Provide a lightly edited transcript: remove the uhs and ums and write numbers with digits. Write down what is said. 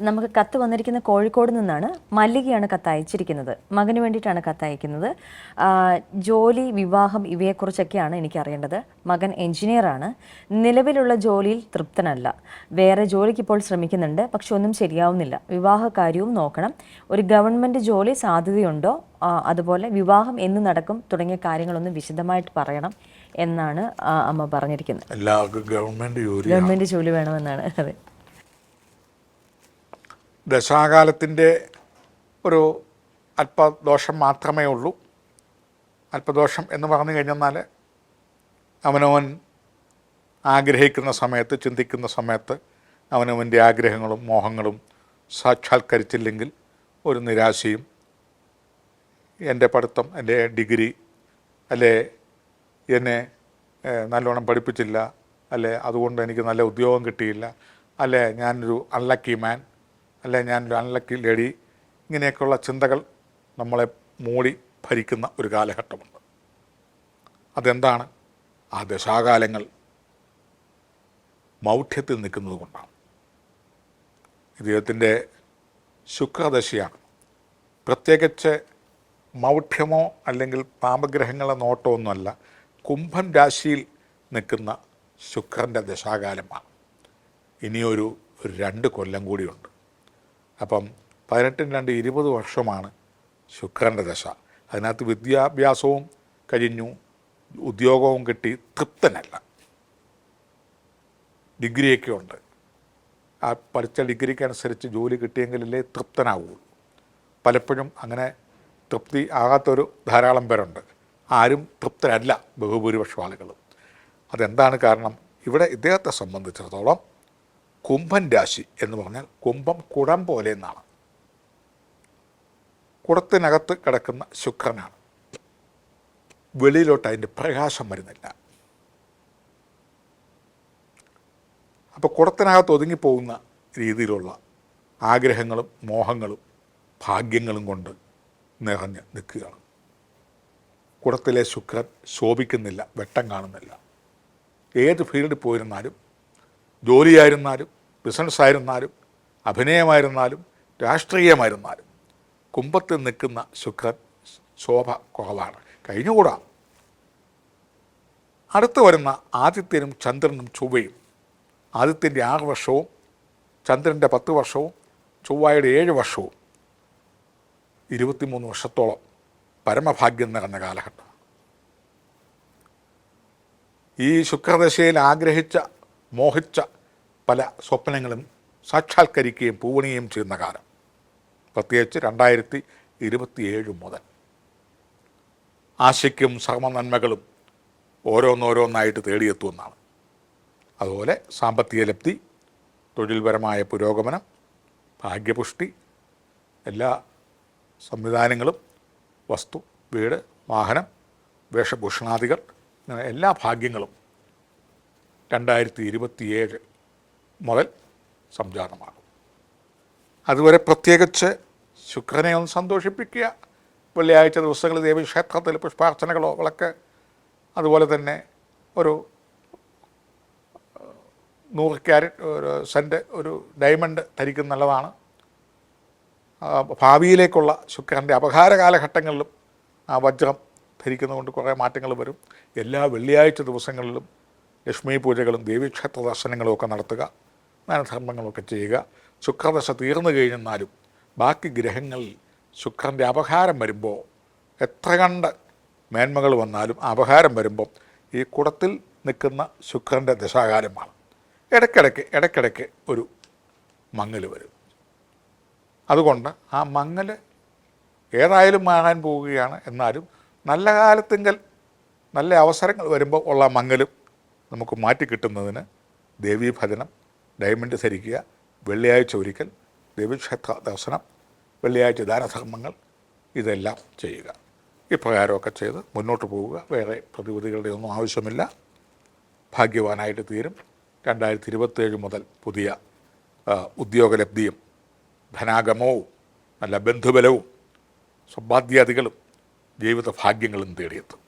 നമുക്ക് കത്ത് വന്നിരിക്കുന്ന കോഴിക്കോട് നിന്നാണ്. മല്ലികയാണ് കത്ത് അയച്ചിരിക്കുന്നത്. മകന് വേണ്ടിയിട്ടാണ് കത്ത് അയക്കുന്നത്. ജോലി, വിവാഹം ഇവയെക്കുറിച്ചൊക്കെയാണ് എനിക്കറിയേണ്ടത്. മകൻ എഞ്ചിനീയറാണ്. നിലവിലുള്ള ജോലിയിൽ തൃപ്തനല്ല. വേറെ ജോലിക്ക് ഇപ്പോൾ ശ്രമിക്കുന്നുണ്ട്, പക്ഷെ ഒന്നും ശരിയാവുന്നില്ല. വിവാഹ കാര്യവും നോക്കണം. ഒരു ഗവൺമെൻറ് ജോലി സാധ്യതയുണ്ടോ, അതുപോലെ വിവാഹം എന്ന് നടക്കും തുടങ്ങിയ കാര്യങ്ങളൊന്ന് വിശദമായിട്ട് പറയണം എന്നാണ് അമ്മ പറഞ്ഞിരിക്കുന്നത്. എല്ലാവർക്കും ഗവൺമെൻറ് ജോലി വേണമെന്നാണ്. അതെ. ദശാകാലത്തിൻ്റെ ഒരു അല്പദോഷം മാത്രമേ ഉള്ളൂ. അല്പദോഷം എന്ന് പറഞ്ഞു കഴിഞ്ഞെന്നാൽ അവനവൻ ആഗ്രഹിക്കുന്ന സമയത്ത്, ചിന്തിക്കുന്ന സമയത്ത് അവനവൻ്റെ ആഗ്രഹങ്ങളും മോഹങ്ങളും സാക്ഷാത്കരിച്ചില്ലെങ്കിൽ ഒരു നിരാശയും, എൻ്റെ പഠിത്തം, എൻ്റെ ഡിഗ്രി, അല്ലേ എന്നെ നല്ലോണം പഠിപ്പിച്ചില്ല, അല്ലേ അതുകൊണ്ട് എനിക്ക് നല്ല ഉദ്യോഗം കിട്ടിയില്ല, അല്ലേ ഞാനൊരു അൺലക്കി മാൻ, അല്ലെ ഞാനൊരു അൺലക്കി ലേഡി, ഇങ്ങനെയൊക്കെയുള്ള ചിന്തകൾ നമ്മളെ മൂടി ഭരിക്കുന്ന ഒരു കാലഘട്ടമുണ്ട്. അതെന്താണ്? ആ ദശാകാലങ്ങൾ മൗഢ്യത്തിൽ നിൽക്കുന്നത് കൊണ്ടാണ്. ഇദ്ദേഹത്തിൻ്റെ ശുക്രദശയാണ്. പ്രത്യേകിച്ച് മൗഢ്യമോ അല്ലെങ്കിൽ പാപഗ്രഹങ്ങളുടെ നോട്ടമൊന്നുമല്ല, കുംഭൻ രാശിയിൽ നിൽക്കുന്ന ശുക്രൻ്റെ ദശാകാലമാണ്. ഇനിയൊരു 2 കൊല്ലം കൂടിയുണ്ട്. അപ്പം 18 2 20 വർഷമാണ് ശുക്രൻ്റെ ദശ. അതിനകത്ത് വിദ്യാഭ്യാസവും കഴിഞ്ഞു, ഉദ്യോഗവും കിട്ടി, തൃപ്തനല്ല. ഡിഗ്രിയൊക്കെ ഉണ്ട്. ആ പഠിച്ച ഡിഗ്രിക്കനുസരിച്ച് ജോലി കിട്ടിയെങ്കിലല്ലേ തൃപ്തനാവുള്ളൂ. പലപ്പോഴും അങ്ങനെ തൃപ്തി ആകാത്തൊരു ധാരാളം പേരുണ്ട്. ആരും തൃപ്തരല്ല ബഹുഭൂരിപക്ഷം ആളുകളും. അതെന്താണ് കാരണം? ഇവിടെ ഇദ്ദേഹത്തെ സംബന്ധിച്ചിടത്തോളം കുംഭൻ രാശി എന്ന് പറഞ്ഞാൽ കുംഭം കുടം പോലെ എന്നാണ്. കുടത്തിനകത്ത് കിടക്കുന്ന ശുക്രനാണ്. വെളിയിലോട്ട് അതിൻ്റെ പ്രകാശം വരുന്നില്ല. അപ്പോൾ കുടത്തിനകത്ത് ഒതുങ്ങിപ്പോകുന്ന രീതിയിലുള്ള ആഗ്രഹങ്ങളും മോഹങ്ങളും ഭാഗ്യങ്ങളും കൊണ്ട് നിറഞ്ഞ് നിൽക്കുകയാണ്. കുടത്തിലെ ശുക്രൻ ശോഭിക്കുന്നില്ല, വെട്ടം കാണുന്നില്ല. ഏത് ഫീൽഡിൽ പോയിരുന്നാലും, ജോലിയായിരുന്നാലും, ബിസിനസ്സായിരുന്നാലും, അഭിനയമായിരുന്നാലും, രാഷ്ട്രീയമായിരുന്നാലും കുംഭത്തിൽ നിൽക്കുന്ന ശുക്രൻ ശോഭ കുറവാണ്. കഴിഞ്ഞുകൂടാ. അടുത്ത് വരുന്ന ആദിത്യനും ചന്ദ്രനും ചൊവ്വയും, ആദിത്യൻ്റെ 6 വർഷവും ചന്ദ്രൻ്റെ 10 വർഷവും ചൊവ്വയുടെ 7 വർഷവും 23 വർഷത്തോളം പരമഭാഗ്യം നിറഞ്ഞ കാലഘട്ടം. ഈ ശുക്രദശയിൽ ആഗ്രഹിച്ച, മോഹിച്ച പല സ്വപ്നങ്ങളും സാക്ഷാത്കരിക്കുകയും പൂവണിയുകയും ചെയ്യുന്ന കാലം. പ്രത്യേകിച്ച് 2027 മുതൽ ആശയ്ക്കും സർവ്വനന്മകളും ഓരോന്നോരോന്നായിട്ട് തേടിയെത്തുമെന്നാണ്. അതുപോലെ സാമ്പത്തിക ലബ്ധി, തൊഴിൽപരമായ പുരോഗമനം, ഭാഗ്യപുഷ്ടി, എല്ലാ സംവിധാനങ്ങളും, വസ്തു, വീട്, വാഹനം, വേഷഭൂഷണാദികൾ, അങ്ങനെ എല്ലാ ഭാഗ്യങ്ങളും 2027 മുതൽ സംജാതമാകും. അതുവരെ പ്രത്യേകിച്ച് ശുക്രനെ ഒന്ന് സന്തോഷിപ്പിക്കുക. വെള്ളിയാഴ്ച ദിവസങ്ങളിൽ ദേവീക്ഷേത്രത്തിൽ പുഷ്പാർച്ചനകളോ, വിളക്ക്, അതുപോലെ തന്നെ ഒരു 100 ക്യാരറ്റ്, ഒരു സെൻറ്റ്, ഒരു ഡയമണ്ട് ധരിക്കുന്നത് നല്ലതാണ്. ഭാവിയിലേക്കുള്ള ശുക്രൻ്റെ അപഹാര കാലഘട്ടങ്ങളിലും ആ വജ്രം ധരിക്കുന്നതുകൊണ്ട് കുറേ മാറ്റങ്ങൾ വരും. എല്ലാ വെള്ളിയാഴ്ച ദിവസങ്ങളിലും ലക്ഷ്മി പൂജകളും ദേവീക്ഷേത്ര ദർശനങ്ങളും ഒക്കെ നടത്തുക, ദാനധർമ്മങ്ങളൊക്കെ ചെയ്യുക. ശുക്രദശ തീർന്നു കഴിഞ്ഞെന്നാലും ബാക്കി ഗ്രഹങ്ങളിൽ ശുക്രൻ്റെ അപഹാരം വരുമ്പോൾ എത്ര കണ്ട് മേന്മകൾ വന്നാലും അപഹാരം വരുമ്പം ഈ കുടത്തിൽ നിൽക്കുന്ന ശുക്രൻ്റെ ദശാകാലമാണ്. ഇടയ്ക്കിടയ്ക്ക് ഒരു മങ്ങൽ വരും. അതുകൊണ്ട് ആ മങ്ങൽ ഏതായാലും മാറാൻ പോവുകയാണ്. എന്നാലും നല്ല കാലത്തെങ്കിൽ, നല്ല അവസരങ്ങൾ വരുമ്പോൾ ഉള്ള മങ്ങലും നമുക്ക് മാറ്റിക്കിട്ടുന്നതിന് ദേവീഭജനം, ഡയമണ്ട് ധരിക്കുക, വെള്ളിയാഴ്ച ഒരിക്കൽ ദേവീക്ഷേത്ര ദർശനം, വെള്ളിയാഴ്ച ദാനധർമ്മങ്ങൾ, ഇതെല്ലാം ചെയ്യുക. ഇപ്രകാരമൊക്കെ ചെയ്ത് മുന്നോട്ട് പോവുക. വേറെ പ്രതിവിധികളുടെ ഒന്നും ആവശ്യമില്ല. ഭാഗ്യവാനായിട്ട് തീരും. 2027 മുതൽ പുതിയ ഉദ്യോഗലബ്ധിയും ധനാഗമവും നല്ല ബന്ധുബലവും സമ്പാദ്യാദികളും ജീവിത ഭാഗ്യങ്ങളും തേടിയെത്തും.